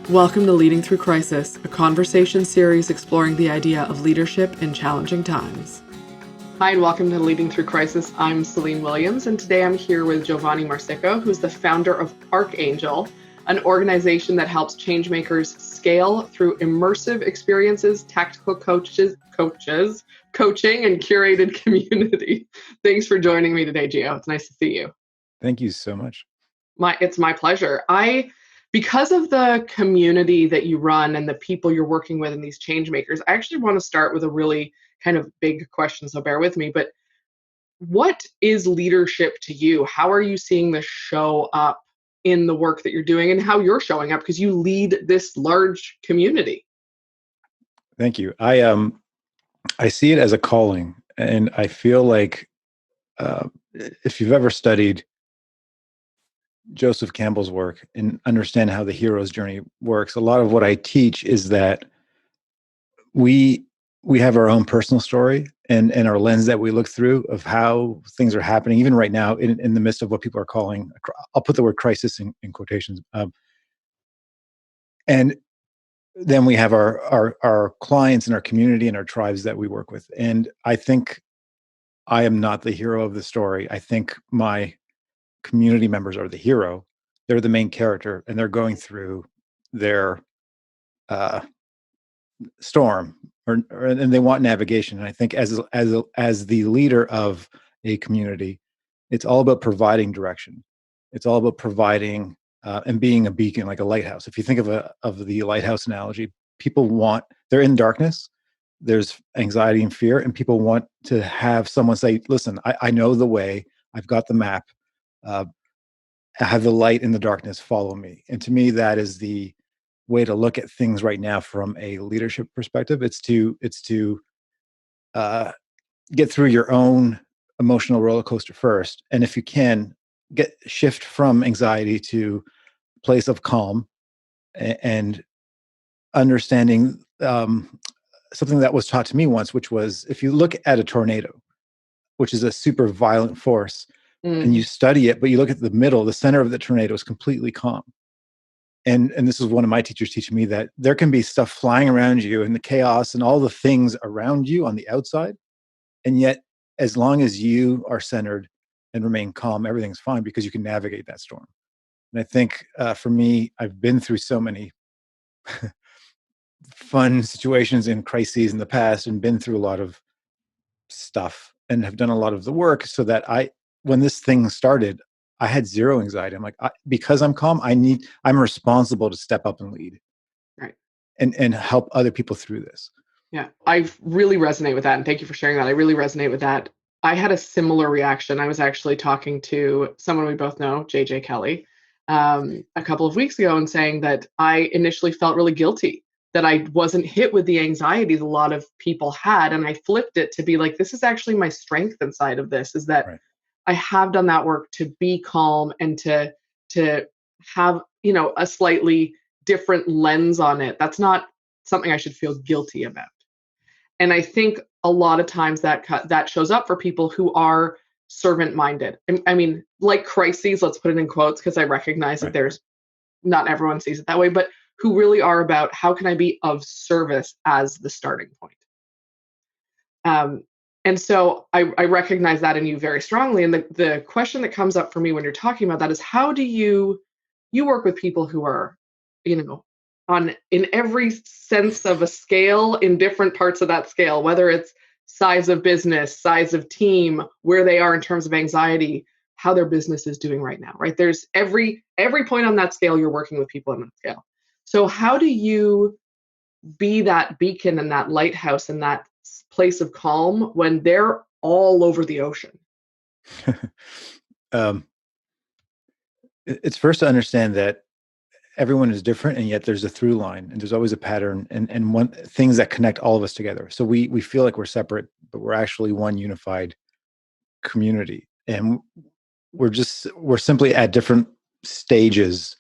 Welcome to Leading Through Crisis, a conversation series exploring the idea of leadership in challenging times. Hi, and welcome to Leading Through Crisis. I'm Celine Williams, and today I'm here with Giovanni Marsico, who's the founder of Archangel, an organization that helps changemakers scale through immersive experiences, tactical coaching, and curated community. Thanks for joining me today, Gio. It's nice to see you. Thank you so much. It's my pleasure. Because of the community that you run and the people you're working with and these change makers, I actually want to start with a really kind of big question, so bear with me. But what is leadership to you? How are you seeing this show up in the work that you're doing and how you're showing up? Because you lead this large community. Thank you. I see it as a calling, and I feel like if you've ever studied Joseph Campbell's work and understand how the hero's journey works, a lot of what I teach is that we have our own personal story and our lens that we look through of how things are happening, even right now in the midst of what people are calling, I'll put the word crisis in quotations. And then we have our clients and our community and our tribes that we work with. And I think I am not the hero of the story. I think my community members are the hero. They're the main character, and they're going through their storm, and they want navigation. And I think as the leader of a community, it's all about providing direction. It's all about providing and being a beacon, like a lighthouse. If you think of the lighthouse analogy, they're in darkness. There's anxiety and fear, and people want to have someone say, "Listen, I know the way. I've got the map. I have the light in the darkness. Follow me." And to me, that is the way to look at things right now from a leadership perspective. It's to get through your own emotional roller coaster first, and if you can, shift from anxiety to a place of calm and understanding. Something that was taught to me once, which was, if you look at a tornado, which is a super violent force, and you study it, but you look at the center of the tornado is completely calm. And this is one of my teachers teaching me that there can be stuff flying around you and the chaos and all the things around you on the outside. And yet, as long as you are centered and remain calm, everything's fine because you can navigate that storm. And I think for me, I've been through so many fun situations and crises in the past and been through a lot of stuff and have done a lot of the work so that when this thing started, I had zero anxiety. I'm like, because I'm calm, I'm responsible to step up and lead. Right. And help other people through this. Yeah, I really resonate with that. And thank you for sharing that. I really resonate with that. I had a similar reaction. I was actually talking to someone we both know, JJ Kelly, a couple of weeks ago, and saying that I initially felt really guilty that I wasn't hit with the anxieties a lot of people had. And I flipped it to be like, this is actually my strength inside of this, is that I have done that work to be calm and to have, a slightly different lens on it. That's not something I should feel guilty about. And I think a lot of times that shows up for people who are servant minded. I mean, like crises, let's put it in quotes, because I recognize that there's not everyone sees it that way, but who really are about how can I be of service as the starting point. And so I recognize that in you very strongly. And the question that comes up for me when you're talking about that is, how do you work with people who are, in every sense of a scale, in different parts of that scale, whether it's size of business, size of team, where they are in terms of anxiety, how their business is doing right now, right? There's every point on that scale, you're working with people on that scale. So how do you be that beacon and that lighthouse and that place of calm when they're all over the ocean? It's first to understand that everyone is different, and yet there's a through line, and there's always a pattern and things that connect all of us together. So we feel like we're separate, but we're actually one unified community, and we're simply at different stages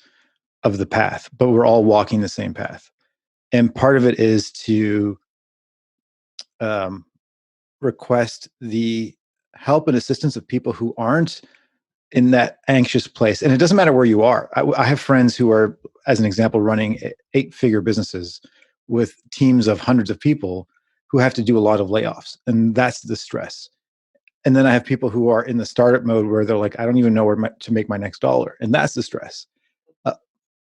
of the path, but we're all walking the same path. And part of it is to request the help and assistance of people who aren't in that anxious place. And it doesn't matter where you are. I have friends who are as an example, running 8-figure businesses with teams of hundreds of people who have to do a lot of layoffs, and that's the stress. And then I have people who are in the startup mode where they're like, I don't even know where to make my next dollar, and that's the stress.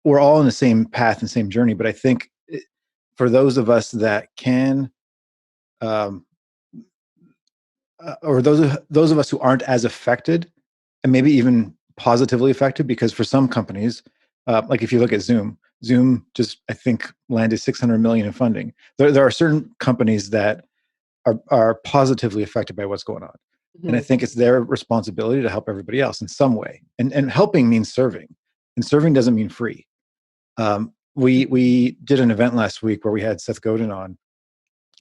We're all in the same path and same journey, but I think for those of us that can, um, or those of us who aren't as affected, and maybe even positively affected, because for some companies, like if you look at Zoom just I think landed 600 million in funding. There are certain companies that are positively affected by what's going on, and I think it's their responsibility to help everybody else in some way. And helping means serving, and serving doesn't mean free. We did an event last week where we had Seth Godin on,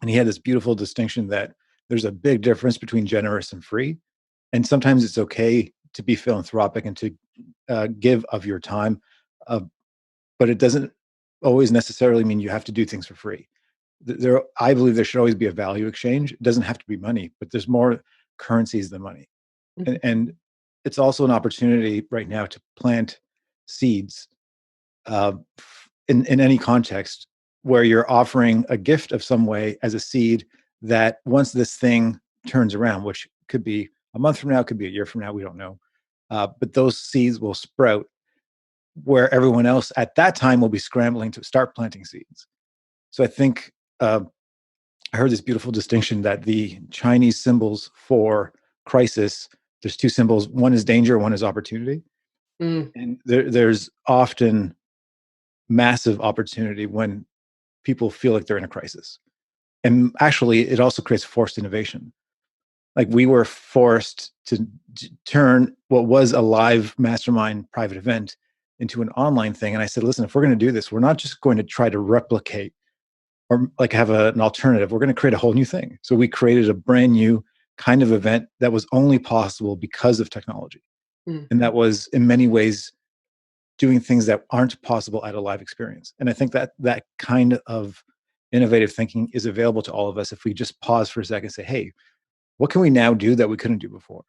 and he had this beautiful distinction that there's a big difference between generous and free. And sometimes it's okay to be philanthropic and to give of your time, uh, but it doesn't always necessarily mean you have to do things for free. I believe there should always be a value exchange. It doesn't have to be money, but there's more currencies than money. And it's also an opportunity right now to plant seeds uh, in any context where you're offering a gift of some way as a seed that once this thing turns around, which could be a month from now, could be a year from now, we don't know. But those seeds will sprout where everyone else at that time will be scrambling to start planting seeds. So I think I heard this beautiful distinction that the Chinese symbols for crisis, there's two symbols. One is danger, one is opportunity. And there's often massive opportunity when people feel like they're in a crisis. And actually, it also creates forced innovation. Like we were forced to turn what was a live mastermind private event into an online thing. And I said, listen, if we're going to do this, we're not just going to try to replicate or like have an alternative. We're going to create a whole new thing. So we created a brand new kind of event that was only possible because of technology. And that was in many ways doing things that aren't possible at a live experience. And I think that that kind of innovative thinking is available to all of us if we just pause for a second and say, hey, what can we now do that we couldn't do before?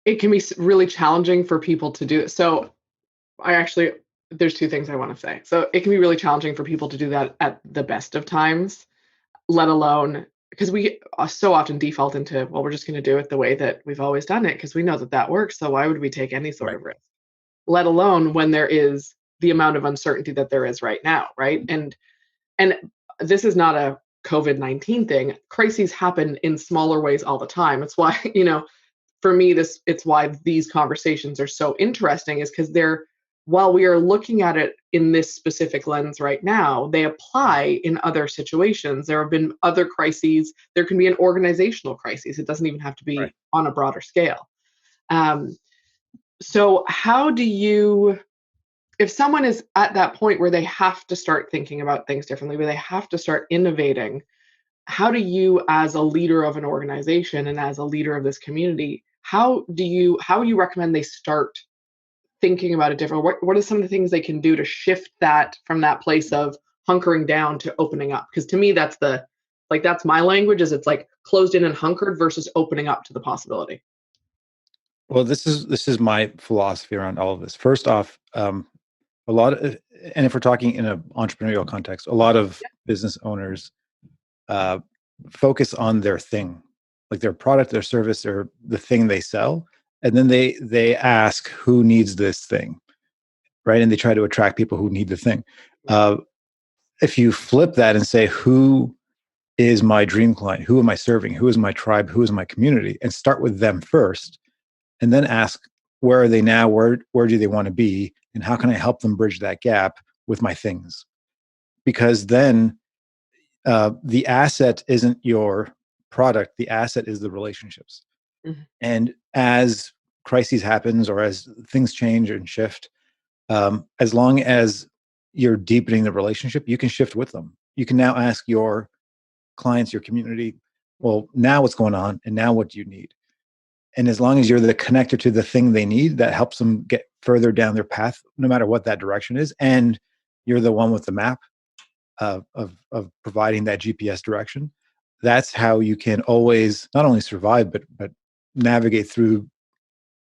It can be really challenging for people to do it. So there's two things I want to say. So it can be really challenging for people to do that at the best of times, let alone because we so often default into, well, we're just going to do it the way that we've always done it because we know that that works. So why would we take any sort of risk? Let alone when there is the amount of uncertainty that there is right now, right? And this is not a COVID-19 thing. Crises happen in smaller ways all the time. It's why, for me, it's why these conversations are so interesting, is because while we are looking at it in this specific lens right now, they apply in other situations. There have been other crises. There can be an organizational crisis. It doesn't even have to be on a broader scale. So how do you, if someone is at that point where they have to start thinking about things differently, where they have to start innovating, how do you, as a leader of an organization and as a leader of this community, how would you recommend they start thinking about it different? What are some of the things they can do to shift that from that place of hunkering down to opening up? Because to me, that's my language, is it's like closed in and hunkered versus opening up to the possibility. Well, this is my philosophy around all of this. First off, a lot of, and if we're talking in an entrepreneurial context, a lot of business owners uh, focus on their thing, like their product, their service, or the thing they sell, and then they ask who needs this thing, right? And they try to attract people who need the thing. If you flip that and say, who is my dream client? Who am I serving? Who is my tribe? Who is my community? And start with them first, and then ask, where are they now? Where do they want to be? And how can I help them bridge that gap with my things? Because then the asset isn't your product. The asset is the relationships. And as crises happens or as things change and shift, as long as you're deepening the relationship, you can shift with them. You can now ask your clients, your community, well, now what's going on? And now what do you need? And as long as you're the connector to the thing they need, that helps them get further down their path, no matter what that direction is. And you're the one with the map of providing that GPS direction. That's how you can always not only survive, but navigate through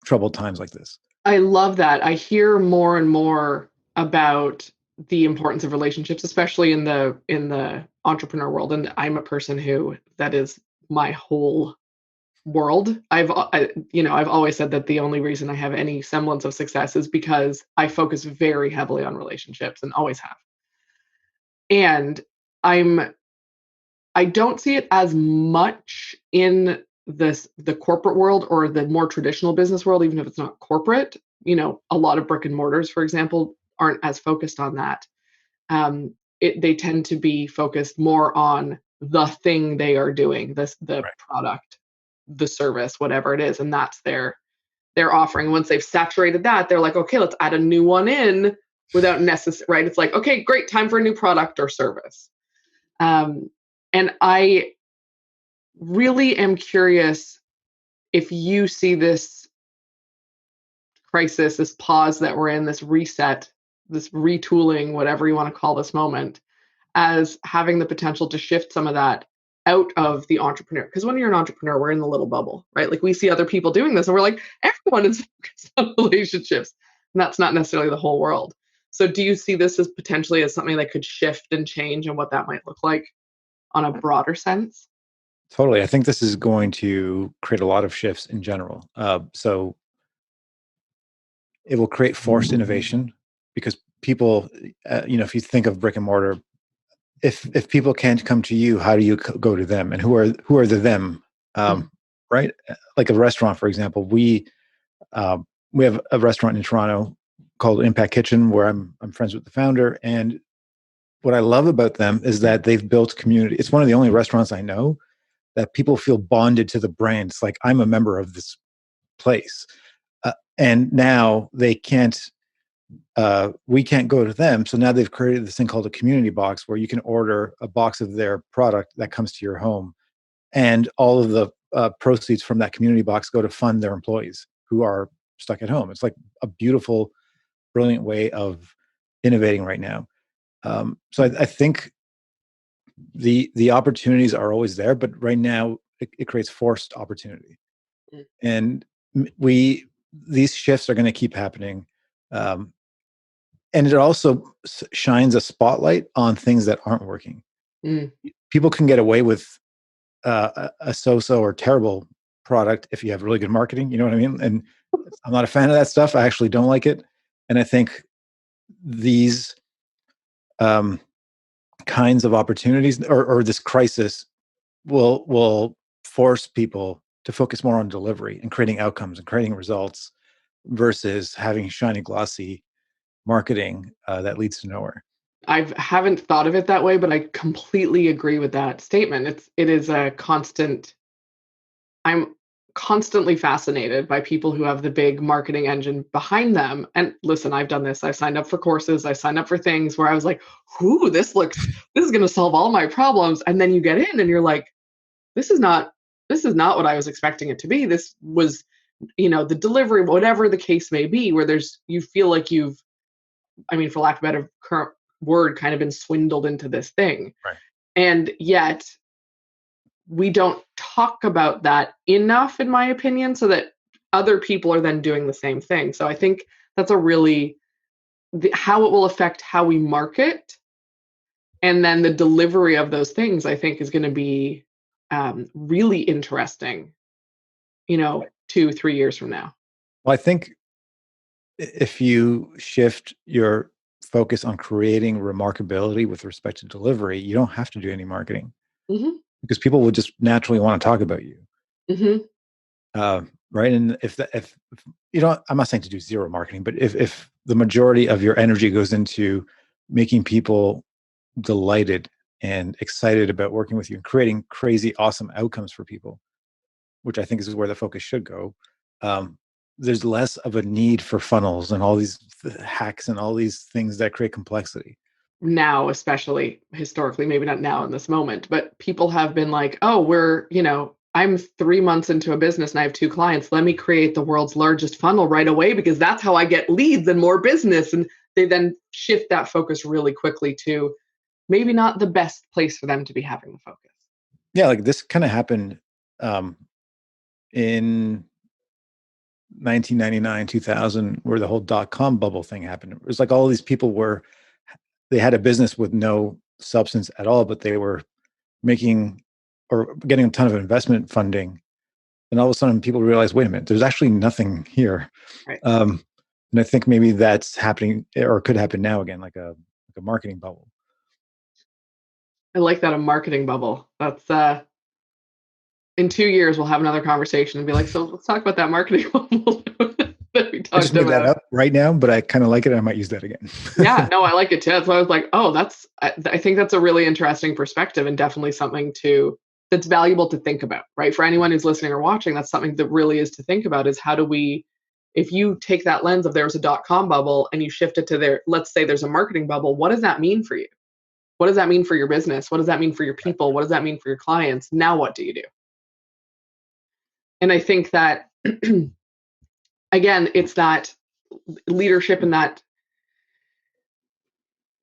troubled times like this. I love that. I hear more and more about the importance of relationships, especially in the entrepreneur world. And I'm a person who, that is my whole world. I've always said that the only reason I have any semblance of success is because I focus very heavily on relationships and always have. And I'm I don't see it as much in the corporate world or the more traditional business world, even if it's not corporate. A lot of brick and mortars, for example, aren't as focused on that. um, they tend to be focused more on the thing they are doing, the Right. product, the service, whatever it is, and that's their offering. Once they've saturated that, they're like, okay, let's add a new one in without necessary. Right? It's like, okay, great, time for a new product or service. Um, and I really am curious if you see this crisis, this pause that we're in, this reset, this retooling, whatever you want to call this moment, as having the potential to shift some of that out of the entrepreneur. Because when you're an entrepreneur, we're in the little bubble, right? Like we see other people doing this and we're like, everyone is focused on relationships. And that's not necessarily the whole world. So do you see this as potentially as something that could shift and change and what that might look like on a broader sense? Totally. I think this is going to create a lot of shifts in general. So it will create forced innovation because people, if you think of brick and mortar, if people can't come to you, how do you go to them, and who are the them? Mhm. Right? Like a restaurant, for example, we have a restaurant in Toronto called Impact Kitchen, where I'm friends with the founder, and what I love about them is that they've built community. It's one of the only restaurants I know that people feel bonded to the brand. It's like I'm a member of this place, and now they can't. We can't go to them. So now they've created this thing called a community box where you can order a box of their product that comes to your home. And all of the proceeds from that community box go to fund their employees who are stuck at home. It's like a beautiful, brilliant way of innovating right now. So I think the opportunities are always there, but right now it creates forced opportunity. Mm. And we these shifts are going to keep happening. Um, and it also shines a spotlight on things that aren't working. Mm. People can get away with a so-so or terrible product if you have really good marketing. You know what I mean? And I'm not a fan of that stuff. I actually don't like it. And I think these um, kinds of opportunities or this crisis will force people to focus more on delivery and creating outcomes and creating results versus having shiny, glossy marketing that leads to nowhere. I haven't thought of it that way, but I completely agree with that statement. It is a constant. I'm constantly fascinated by people who have the big marketing engine behind them. And listen, I've done this. I signed up for courses, I signed up for things where I was like, "Ooh, this is going to solve all my problems." And then you get in and you're like, "This is not this is not what I was expecting it to be. This was, the delivery, whatever the case may be, where you feel like you've, I mean, for lack of a better current word, kind of been swindled into this thing." Right. And yet we don't talk about that enough, in my opinion, so that other people are then doing the same thing. So I think that's a really how it will affect how we market, and then the delivery of those things, I think, is going to be really interesting, Right. 2-3 years from now. Well, I think if you shift your focus on creating remarkability with respect to delivery, you don't have to do any marketing Hmm. because people will just naturally want to talk about you. Hmm. Right. And if you don't, I'm not saying to do zero marketing, but if the majority of your energy goes into making people delighted and excited about working with you and creating crazy, awesome outcomes for people, which I think is where the focus should go. Um, there's less of a need for funnels and all these hacks and all these things that create complexity. Now, especially historically, maybe not now in this moment, but people have been like, "Oh, I'm 3 months into a business and I have two clients. Let me create the world's largest funnel right away because that's how I get leads and more business." And they then shift that focus really quickly to maybe not the best place for them to be having the focus. Yeah, like this kind of happened um, in 1999, 2000, where the whole dot com bubble thing happened. It was like all these people were they had a business with no substance at all, but they were making or getting a ton of investment funding. And all of a sudden people realize, wait a minute, there's actually nothing here. Right. And I think maybe that's happening or could happen now again, like a marketing bubble. I like that, a marketing bubble. That's in 2 years we'll have another conversation and be like, so let's talk about that marketing bubble that we I just talked made that about. up right now, but I kind of like it. I might use that again. Yeah, no, I like it too. That's why I was like, oh, I think that's a really interesting perspective and definitely something that's valuable to think about, right? For anyone who's listening or watching, that's something that really is to think about is how do we, if you take that lens of there's a .com bubble and you shift it to there, let's say there's a marketing bubble, what does that mean for you? What does that mean for your business? What does that mean for your people? What does that mean for your clients? Now what do you do? And I think that, again, it's that leadership and that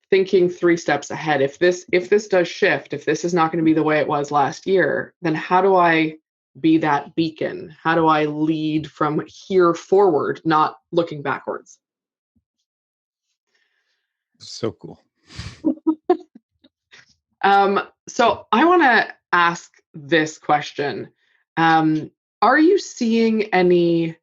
thinking 3 steps ahead. If this does shift, if this is not going to be the way it was last year, then how do I be that beacon? How do I lead from here forward, not looking backwards? So cool. So I want to ask this question. Are you seeing any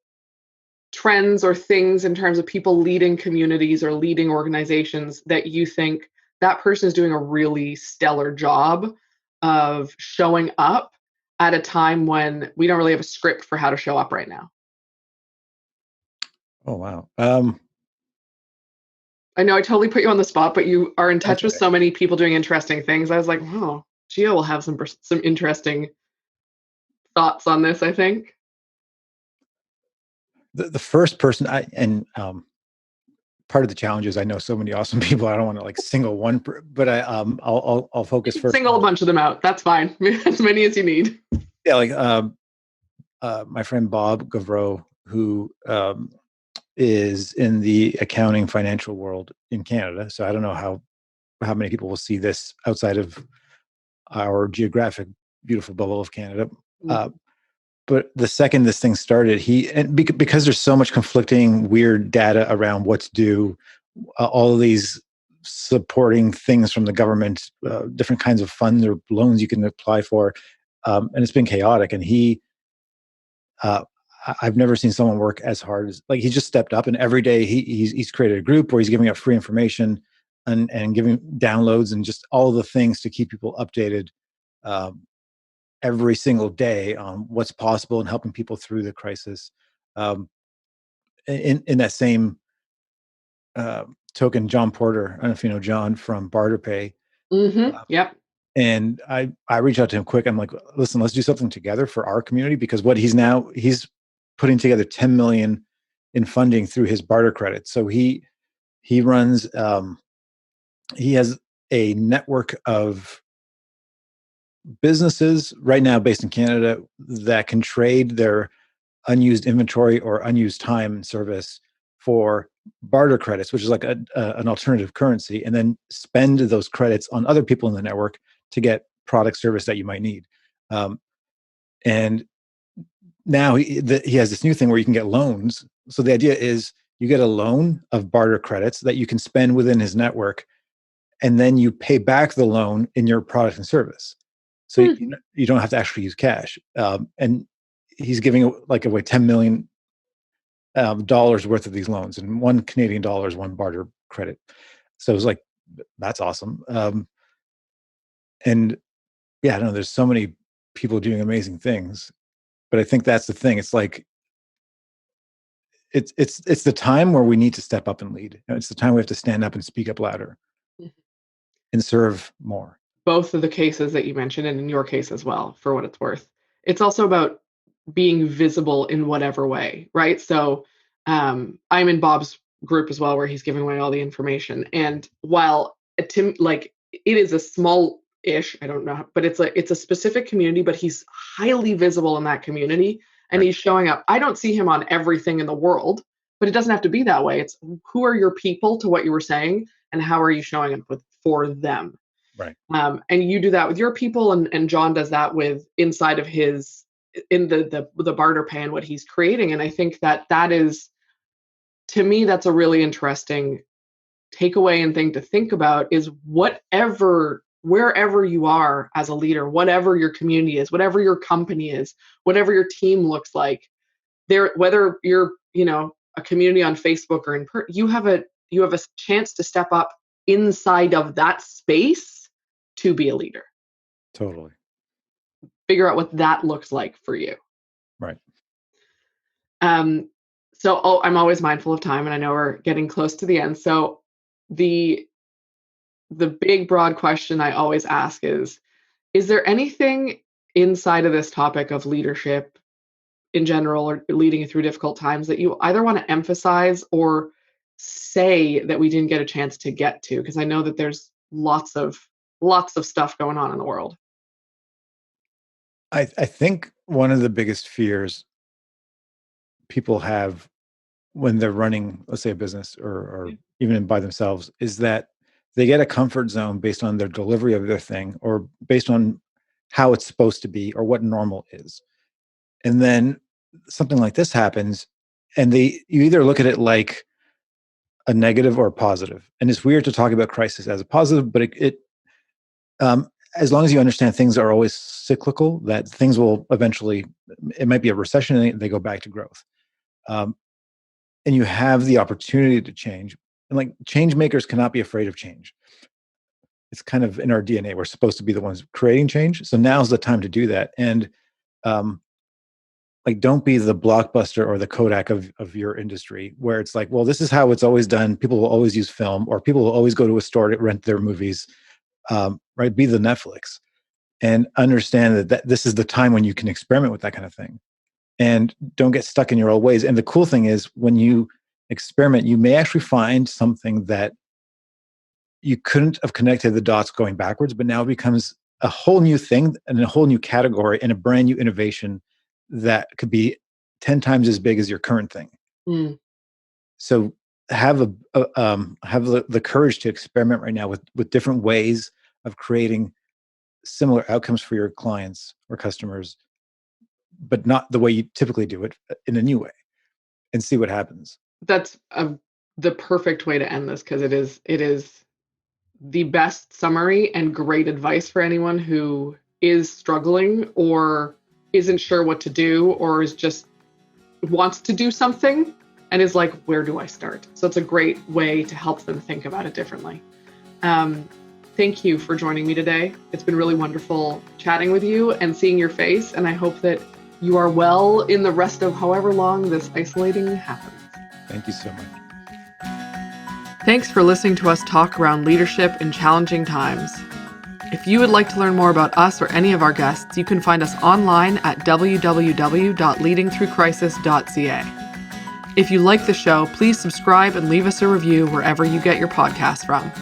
trends or things in terms of people leading communities or leading organizations that you think that person is doing a really stellar job of showing up at a time when we don't really have a script for how to show up right now? Oh, wow. I know I totally put you on the spot, but you are in touch That's with okay. so many people doing interesting things. I was like, oh, Gio will have some interesting thoughts on this, I think. The first person part of the challenge is I know so many awesome people. I don't want to like single one, but I'll You focus can first single a on, bunch of them out. That's fine. As many as you need. yeah, like my friend Bob Gavreau, who is in the accounting financial world in Canada. So I don't know how many people will see this outside of our geographic beautiful bubble of Canada. Uh, Mhm. but the second this thing started, because there's so much conflicting weird data around what's due, all of these supporting things from the government, different kinds of funds or loans you can apply for, and it's been chaotic. And uh, I've never seen someone work as hard as like he just stepped up, and every day he's created a group where he's giving out free information and giving downloads and just all the things to keep people updated. Um, every single day on what's possible and helping people through the crisis. Um, in that same token, John Porter, I don't know if you know John from BarterPay, Yep. and I reached out to him quick. I'm like, listen, let's do something together for our community because what he's putting together 10 million in funding through his barter credit. So he runs he has a network of businesses right now based in Canada that can trade their unused inventory or unused time and service for barter credits, which is like an alternative currency, and then spend those credits on other people in the network to get product service that you might need. And now he has this new thing where you can get loans. So the idea is you get a loan of barter credits that you can spend within his network, and then you pay back the loan in your product and service. So Hmm. you don't have to actually use cash. And he's giving like away 10 million dollars worth of these loans, and $1 Canadian is one barter credit. So it was like, that's awesome. And yeah, I don't know. There's so many people doing amazing things, but I think that's the thing. It's like it's the time where we need to step up and lead. It's the time we have to stand up and speak up louder and serve more. Both of the cases that you mentioned, and in your case as well, for what it's worth. It's also about being visible in whatever way, right? So I'm in Bob's group as well, where he's giving away all the information. And while like it is a small-ish, I don't know, but it's a specific community, but he's highly visible in that community, and Right. he's showing up. I don't see him on everything in the world, but it doesn't have to be that way. It's who are your people, to what you were saying, and how are you showing up for them. Right. And you do that with your people, and John does that with inside of his in the barter pay and what he's creating. And I think that is, to me, that's a really interesting takeaway and thing to think about is wherever you are as a leader, whatever your community is, whatever your company is, whatever your team looks like, whether you're, a community on Facebook or you have a chance to step up inside of that space to be a leader. Totally. Figure out what that looks like for you. Right. So I'm always mindful of time, and I know we're getting close to the end. So the big broad question I always ask is there anything inside of this topic of leadership in general, or leading through difficult times, that you either want to emphasize or say that we didn't get a chance to get to? Because I know that there's lots of stuff going on in the world. I think one of the biggest fears people have when they're running, let's say, a business or even by themselves, is that they get a comfort zone based on their delivery of their thing, or based on how it's supposed to be, or what normal is. And then something like this happens, and you either look at it like a negative or a positive. And it's weird to talk about crisis as a positive, but as long as you understand things are always cyclical, that things will eventually, it might be a recession and they go back to growth. And you have the opportunity to change. And like, change makers cannot be afraid of change. It's kind of in our DNA. We're supposed to be the ones creating change. So now's the time to do that. And don't be the Blockbuster or the Kodak of your industry, where it's like, well, this is how it's always done. People will always use film, or people will always go to a store to rent their movies. Right? Be the Netflix, and understand that this is the time when you can experiment with that kind of thing, and don't get stuck in your old ways. And the cool thing is, when you experiment, you may actually find something that you couldn't have connected the dots going backwards, but now it becomes a whole new thing and a whole new category and a brand new innovation that could be 10 times as big as your current thing. Mm. So have the courage to experiment right now with different ways of creating similar outcomes for your clients or customers, but not the way you typically do it, in a new way, and see what happens. That's the perfect way to end this, because it is the best summary and great advice for anyone who is struggling or isn't sure what to do, or is just wants to do something and is like, where do I start? So it's a great way to help them think about it differently. Thank you for joining me today. It's been really wonderful chatting with you and seeing your face, and I hope that you are well in the rest of however long this isolating happens. Thank you so much. Thanks for listening to us talk around leadership in challenging times. If you would like to learn more about us or any of our guests, you can find us online at www.leadingthroughcrisis.ca. If you like the show, please subscribe and leave us a review wherever you get your podcasts from.